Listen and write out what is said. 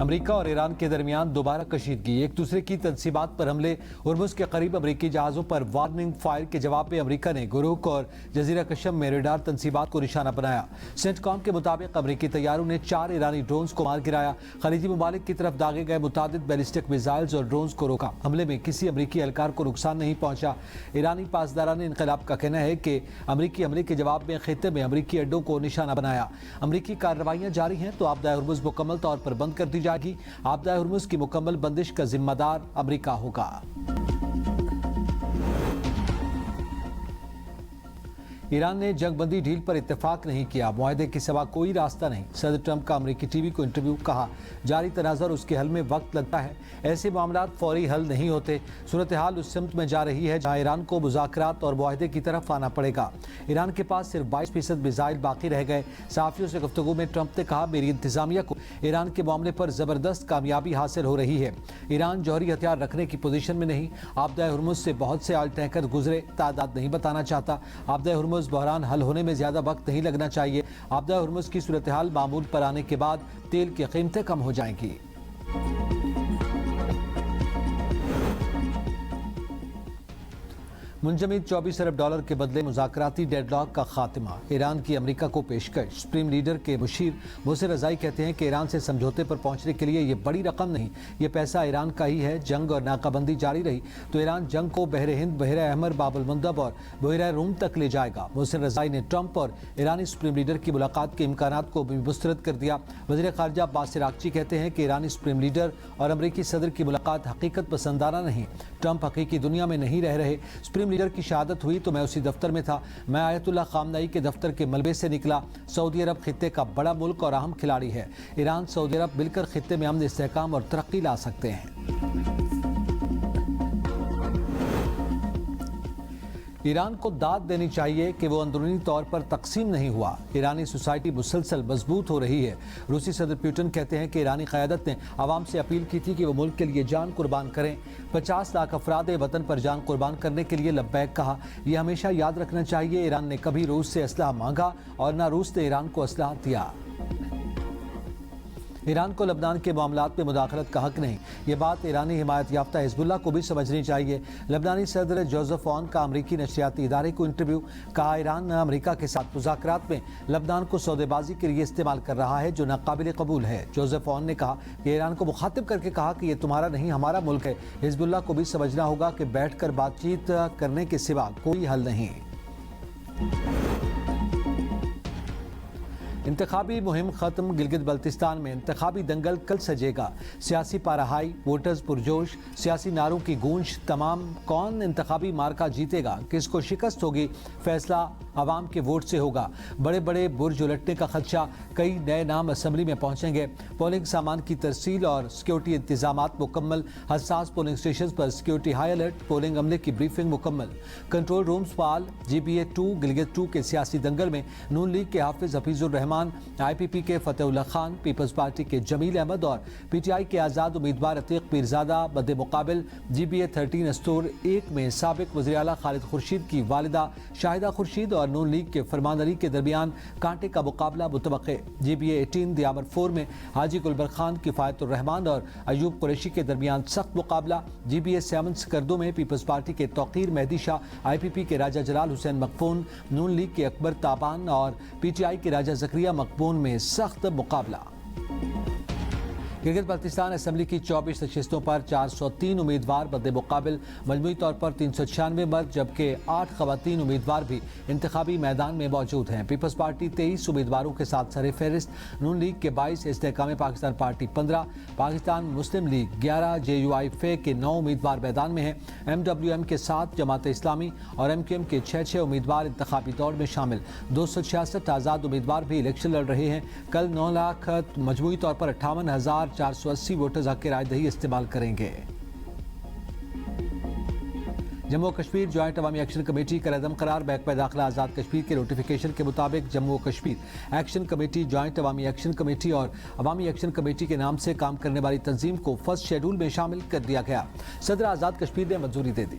امریکہ اور ایران کے درمیان دوبارہ کشیدگی، ایک دوسرے کی تنصیبات پر حملے۔ ہرمز کے قریب امریکی جہازوں پر وارننگ فائر کے جواب میں امریکہ نے گروک اور جزیرہ کشم میں ریڈار تنصیبات کو نشانہ بنایا۔ سینٹ کام کے مطابق امریکی طیاروں نے 4 ایرانی ڈرونز کو مار گرایا۔ خلیجی ممالک کی طرف داغے گئے متعدد بیلسٹک میزائلز اور ڈرونز کو روکا۔ حملے میں کسی امریکی اہلکار کو نقصان نہیں پہنچا۔ ایرانی پاسداران انقلاب کا کہنا ہے کہ امریکی حملے کے جواب میں خطے میں امریکی اڈوں کو نشانہ بنایا۔ امریکی کارروائیاں جاری ہیں تو آبدہ ہرمز مکمل طور پر بند کر دی جائے گی۔ آبدہ ہرمز کی مکمل بندش کا ذمہ دار امریکہ ہوگا۔ ایران نے جنگ بندی ڈھیل پر اتفاق نہیں کیا، معاہدے کے سوا کوئی راستہ نہیں۔ صدر ٹرمپ کا امریکی ٹی وی کو انٹرویو، کہا جاری تناظر اس کے حل میں وقت لگتا ہے، ایسے معاملات فوری حل نہیں ہوتے۔ صورتحال اس سمت میں جا رہی ہے جہاں ایران کو مذاکرات اور معاہدے کی طرف آنا پڑے گا۔ ایران کے پاس صرف 22% میزائل باقی رہ گئے۔ صحافیوں سے گفتگو میں ٹرمپ نے کہا میری انتظامیہ کو ایران کے معاملے پر زبردست کامیابی حاصل ہو رہی ہے۔ ایران جوہری ہتھیار رکھنے کی پوزیشن میں نہیں۔ آبدہ ہرمز سے بہت سے آل ٹینکر گزرے، تعداد نہیں بتانا چاہتا۔ آبدہ ہرمز بحران حل ہونے میں زیادہ وقت نہیں لگنا چاہیے۔ آبدہ ہرمز کی صورتحال معمول پر آنے کے بعد تیل کی قیمتیں کم ہو جائیں گی۔ منجمد 24 ارب ڈالر کے بدلے مذاکراتی ڈیڈ لاک کا خاتمہ، ایران کی امریکہ کو پیشکش۔ سپریم لیڈر کے مشیر محسن رضائی کہتے ہیں کہ ایران سے سمجھوتے پر پہنچنے کے لیے یہ بڑی رقم نہیں، یہ پیسہ ایران کا ہی ہے۔ جنگ اور ناکہ بندی جاری رہی تو ایران جنگ کو بحر ہند، بحیرہ احمر، باب المندب اور بحیرہ روم تک لے جائے گا۔ محسن رضائی نے ٹرمپ اور ایرانی سپریم لیڈر کی ملاقات کے امکانات کو بھی مسترد کر دیا۔ وزیر خارجہ عباس عراقچی کہتے ہیں کہ ایرانی سپریم لیڈر اور امریکی صدر کی ملاقات حقیقت پسندانہ نہیں، ٹرمپ حقیقی دنیا میں نہیں رہ رہے۔ سپریم لیڈر کی شہادت ہوئی تو میں اسی دفتر میں تھا، میں آیت اللہ خامنئی کے دفتر کے ملبے سے نکلا۔ سعودی عرب خطے کا بڑا ملک اور اہم کھلاڑی ہے۔ ایران سعودی عرب مل کر خطے میں امن، استحکام اور ترقی لا سکتے ہیں۔ ایران کو داد دینی چاہیے کہ وہ اندرونی طور پر تقسیم نہیں ہوا۔ ایرانی سوسائٹی مسلسل مضبوط ہو رہی ہے۔ روسی صدر پیوٹن کہتے ہیں کہ ایرانی قیادت نے عوام سے اپیل کی تھی کہ وہ ملک کے لیے جان قربان کریں۔ 50 لاکھ افراد وطن پر جان قربان کرنے کے لیے لبیک کہا۔ یہ ہمیشہ یاد رکھنا چاہیے، ایران نے کبھی روس سے اسلحہ مانگا اور نہ روس نے ایران کو اسلحہ دیا۔ ایران کو لبنان کے معاملات میں مداخلت کا حق نہیں، یہ بات ایرانی حمایت یافتہ حزب اللہ کو بھی سمجھنی چاہیے۔ لبنانی صدر جوزف اون کا امریکی نشریاتی ادارے کو انٹرویو، کہا ایران امریکہ کے ساتھ مذاکرات میں لبنان کو سودے بازی کے لیے استعمال کر رہا ہے جو ناقابل قبول ہے۔ جوزف اون نے کہا کہ ایران کو مخاطب کر کے کہا کہ یہ تمہارا نہیں ہمارا ملک ہے۔ حزب اللہ کو بھی سمجھنا ہوگا کہ بیٹھ کر بات چیت کرنے کے سوا کوئی حل نہیں۔ انتخابی مہم ختم، گلگت بلتستان میں انتخابی دنگل کل سجے گا۔ سیاسی پارہائی، ووٹرز پرجوش، سیاسی نعروں کی گونج تمام۔ کون انتخابی مارکا جیتے گا، کس کو شکست ہوگی، فیصلہ عوام کے ووٹ سے ہوگا۔ بڑے بڑے برج الٹنے کا خدشہ، کئی نئے نام اسمبلی میں پہنچیں گے۔ پولنگ سامان کی ترسیل اور سیکیورٹی انتظامات مکمل، حساس پولنگ اسٹیشنز پر سیکیورٹی ہائی الرٹ، پولنگ عملے کی بریفنگ مکمل، کنٹرول رومز فعال۔ GBA 2 گلگت 2 کے سیاسی دنگل میں نون لیگ کے حافظ حفیظ الرحمان، IPP کے فتح اللہ خان، پیپلز پارٹی کے جمیل احمد اور PTI کے آزاد امیدوار عتیق پیرزادہ مد مقابل۔ GBA 13 استور 1 میں سابق وزیر اعلیٰ خالد خورشید کی والدہ شاہدہ خورشید اور نون لیگ کے فرمان علی کے درمیان کانٹے کا مقابلہ متوقع۔ GBA 18 دیامر 4 میں حاجی گلبر خان، کفایت الرحمان اور ایوب قریشی کے درمیان سخت مقابلہ۔ GBA 7 سکردو میں پیپلز پارٹی کے توقیر مہدی شاہ، IPP کے راجہ جلال حسین مقبون، نون لیگ کے اکبر تابان اور PTI کے راجہ زکریا مقبون میں سخت مقابلہ۔ گلگت بلتستان اسمبلی کی 24 نشستوں پر 403 امیدوار مد مقابل، مجموعی طور پر 396 مرد جبکہ 8 خواتین امیدوار بھی انتخابی میدان میں موجود ہیں۔ پیپلز پارٹی 23 امیدواروں کے ساتھ سر فہرست، نون لیگ کے 22، استحکام پاکستان پارٹی 15، پاکستان مسلم لیگ 11، JUI فے کے 9 امیدوار میدان میں ہیں۔ MWM کے 7، جماعت اسلامی اور MQM کے 6 امیدوار انتخابی دوڑ میں شامل۔ 266 آزاد امیدوار بھی الیکشن لڑ رہے ہیں۔ کل 9 لاکھ مجموعی طور پر 58,480 ووٹرز حق رائے دہی استعمال کریں گے۔ جموں و کشمیر جوائنٹ عوامی ایکشن کمیٹی کا عدم قرار، محکمہ داخلہ آزاد کشمیر کے نوٹیفیکیشن کے مطابق جموں و کشمیر ایکشن کمیٹی جوائنٹ عوامی ایکشن کمیٹی اور عوامی ایکشن کمیٹی کے نام سے کام کرنے والی تنظیم کو فرسٹ شیڈول میں شامل کر دیا گیا۔ صدر آزاد کشمیر نے منظوری دے دی۔